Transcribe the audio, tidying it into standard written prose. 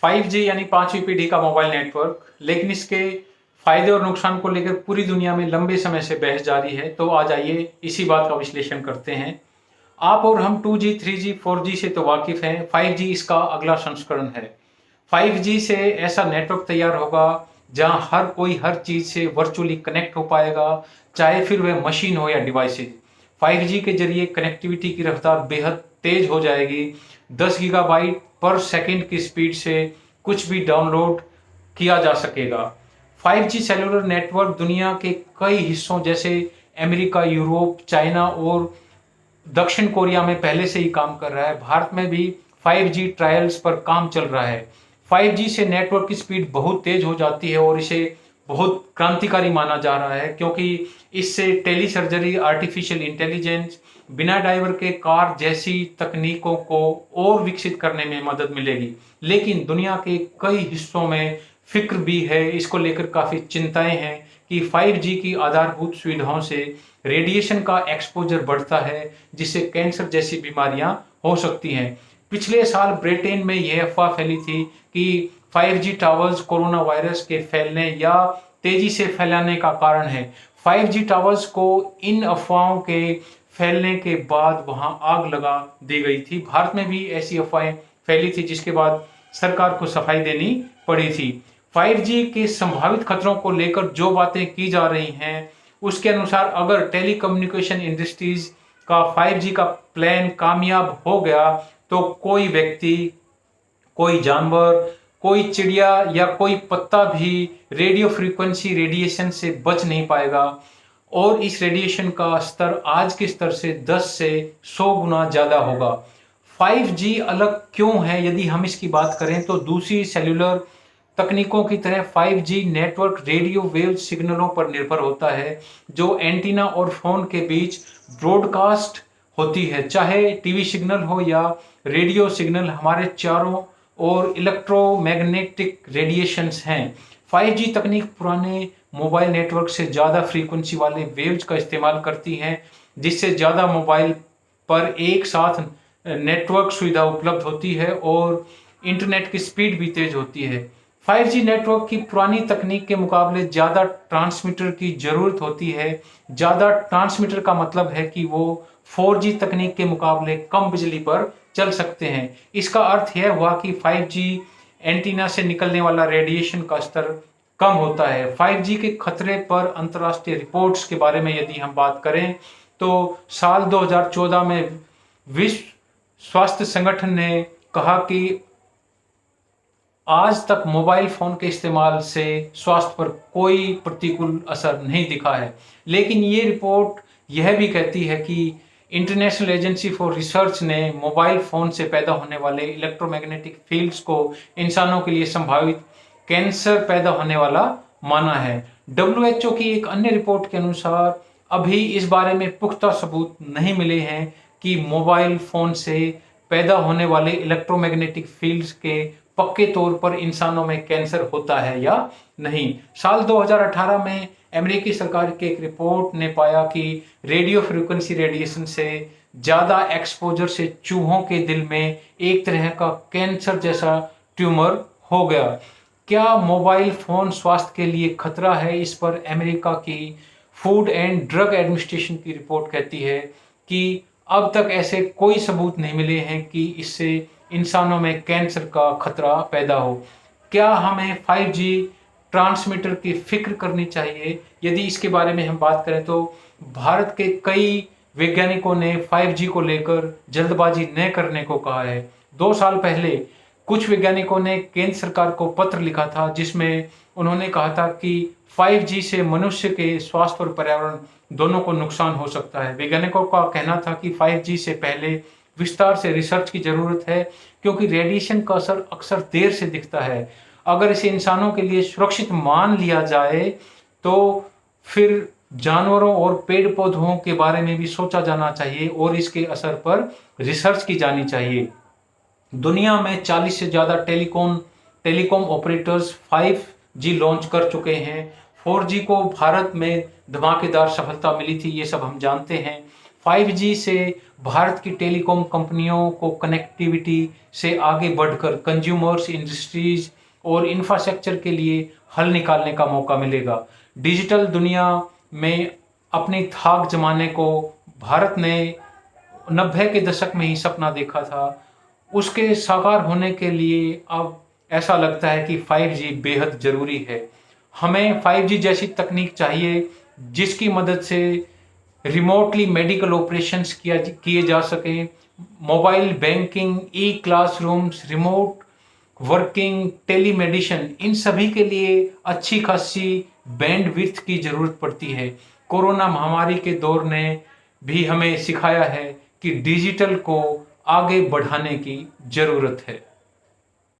5G यानी पांचवी पीढ़ी का मोबाइल नेटवर्क, लेकिन इसके फायदे और नुकसान को लेकर पूरी दुनिया में लंबे समय से बहस जारी है। तो आज आइए इसी बात का विश्लेषण करते हैं। आप और हम 2G, 3G, 4G से तो वाकिफ हैं, 5G इसका अगला संस्करण है। 5G से ऐसा नेटवर्क तैयार होगा जहां हर कोई हर चीज से वर्चुअली कनेक्ट हो पाएगा, चाहे फिर वह मशीन हो या डिवाइसेज। 5G के जरिए कनेक्टिविटी की रफ्तार बेहद तेज हो जाएगी। 10 गीगाबाइट पर सेकंड की स्पीड से कुछ भी डाउनलोड किया जा सकेगा। 5G सेलुलर नेटवर्क दुनिया के कई हिस्सों जैसे अमेरिका, यूरोप, चाइना और दक्षिण कोरिया में पहले से ही काम कर रहा है। भारत में भी 5G ट्रायल्स पर काम चल रहा है। 5G से नेटवर्क की स्पीड बहुत तेज हो जाती है और इसे बहुत क्रांतिकारी माना जा रहा है, क्योंकि इससे टेली सर्जरी, आर्टिफिशियल इंटेलिजेंस, बिना ड्राइवर के कार जैसी तकनीकों को और विकसित करने में मदद मिलेगी। लेकिन दुनिया के कई हिस्सों में फिक्र भी है, इसको लेकर काफी चिंताएं हैं कि 5G की आधारभूत सुविधाओं से रेडिएशन का एक्सपोजर बढ़ता है, जिससे कैंसर जैसी बीमारियां हो सकती हैं। पिछले साल ब्रिटेन में यह अफवाह फैली थी कि 5G टावर्स कोरोना वायरस के फैलने या तेजी से फैलाने का कारण है। 5G टावर्स को इन अफवाहों के फैलने के बाद वहां आग लगा दी गई थी। भारत में भी ऐसी अफवाहें फैली थी, जिसके बाद सरकार को सफाई देनी पड़ी थी। 5G के संभावित खतरों को लेकर जो बातें की जा रही हैं, उसके अनुसार अगर टेलीकम्युनिकेशन इंडस्ट्रीज का 5G का प्लान कामयाब हो गया तो कोई व्यक्ति, कोई जानवर, कोई चिड़िया या कोई पत्ता भी रेडियो फ्रीक्वेंसी रेडिएशन से बच नहीं पाएगा। और इस रेडिएशन का स्तर आज के स्तर से 10 से 100 गुना ज्यादा होगा। 5G अलग क्यों है? यदि हम इसकी बात करें तो दूसरी सेल्यूलर तकनीकों की तरह 5G नेटवर्क रेडियो वेव सिग्नलों पर निर्भर होता है, जो एंटीना और फोन के बीच ब्रॉडकास्ट होती है। चाहे टीवी सिग्नल हो या रेडियो सिग्नल, हमारे चारों ओर इलेक्ट्रोमैग्नेटिक रेडिएशंस हैं। 5G तकनीक पुराने मोबाइल नेटवर्क से ज्यादा फ्रीक्वेंसी वाले वेव्स का इस्तेमाल करती है, जिससे ज्यादा मोबाइल पर एक साथ नेटवर्क सुविधा उपलब्ध होती है और इंटरनेट की स्पीड भी तेज होती है। 5G नेटवर्क की पुरानी तकनीक के मुकाबले ज्यादा ट्रांसमीटर की जरूरत होती है। ज्यादा ट्रांसमीटर का मतलब है कि वो 4G तकनीक के मुकाबले कम बिजली पर चल सकते हैं। इसका अर्थ यह हुआ कि 5G एंटीना से निकलने वाला रेडिएशन का स्तर कम होता है। 5G के खतरे पर अंतर्राष्ट्रीय रिपोर्ट्स के बारे में यदि हम बात करें तो साल 2014 में विश्व स्वास्थ्य संगठन ने कहा कि आज तक मोबाइल फोन के इस्तेमाल से स्वास्थ्य पर कोई प्रतिकूल असर नहीं दिखा है। लेकिन ये रिपोर्ट यह भी कहती है कि इंटरनेशनल एजेंसी फॉर रिसर्च ने मोबाइल फोन से पैदा होने वाले इलेक्ट्रोमैग्नेटिक फील्ड्स को इंसानों के लिए संभावित कैंसर पैदा होने वाला माना है। WHO की एक अन्य रिपोर्ट के अनुसार अभी इस बारे में पुख्ता सबूत नहीं मिले हैं कि मोबाइल फोन से पैदा होने वाले इलेक्ट्रोमैग्नेटिक फील्ड्स के पक्के तौर पर इंसानों में कैंसर होता है या नहीं। साल 2018 में अमेरिकी सरकार की एक रिपोर्ट ने पाया कि रेडियो फ्रीक्वेंसी रेडिएशन से ज्यादा एक्सपोजर से चूहों के दिल में एक तरह का कैंसर जैसा ट्यूमर हो गया। क्या मोबाइल फोन स्वास्थ्य के लिए खतरा है? इस पर अमेरिका की फूड एंड ड्रग एडमिनिस्ट्रेशन की रिपोर्ट कहती है कि अब तक ऐसे कोई सबूत नहीं मिले हैं कि इससे इंसानों में कैंसर का खतरा पैदा हो। क्या हमें 5G ट्रांसमीटर की फिक्र करनी चाहिए? यदि इसके बारे में हम बात करें तो भारत के कई वैज्ञानिकों ने 5G को लेकर जल्दबाजी न करने को कहा है। 2 साल पहले कुछ वैज्ञानिकों ने केंद्र सरकार को पत्र लिखा था, जिसमें उन्होंने कहा था कि 5G से मनुष्य के स्वास्थ्य और पर्यावरण दोनों को नुकसान हो सकता है। वैज्ञानिकों का कहना था कि 5G से पहले विस्तार से रिसर्च की जरूरत है, क्योंकि रेडिएशन का असर अक्सर देर से दिखता है। अगर इसे इंसानों के लिए सुरक्षित मान लिया जाए तो फिर जानवरों और पेड़ पौधों के बारे में भी सोचा जाना चाहिए और इसके असर पर रिसर्च की जानी चाहिए। दुनिया में 40 से ज्यादा टेलीकॉम ऑपरेटर्स 5G लॉन्च कर चुके हैं। 4G को भारत में धमाकेदार सफलता मिली थी, ये सब हम जानते हैं। 5G से भारत की टेलीकॉम कंपनियों को कनेक्टिविटी से आगे बढ़कर कंज्यूमर्स, इंडस्ट्रीज और इंफ्रास्ट्रक्चर के लिए हल निकालने का मौका मिलेगा। डिजिटल दुनिया में अपनी थाक जमाने को भारत ने 90 के दशक में ही सपना देखा था, उसके साकार होने के लिए अब ऐसा लगता है कि 5G बेहद जरूरी है। हमें 5G जैसी तकनीक चाहिए जिसकी मदद से रिमोटली मेडिकल ऑपरेशंस किए जा सकें, मोबाइल बैंकिंग, ई क्लासरूम्स, रिमोट वर्किंग, टेलीमेडिसिन, इन सभी के लिए अच्छी खासी बैंडविड्थ की जरूरत पड़ती है। कोरोना महामारी के दौर ने भी हमें सिखाया है कि डिजिटल को आगे बढ़ाने की जरूरत है।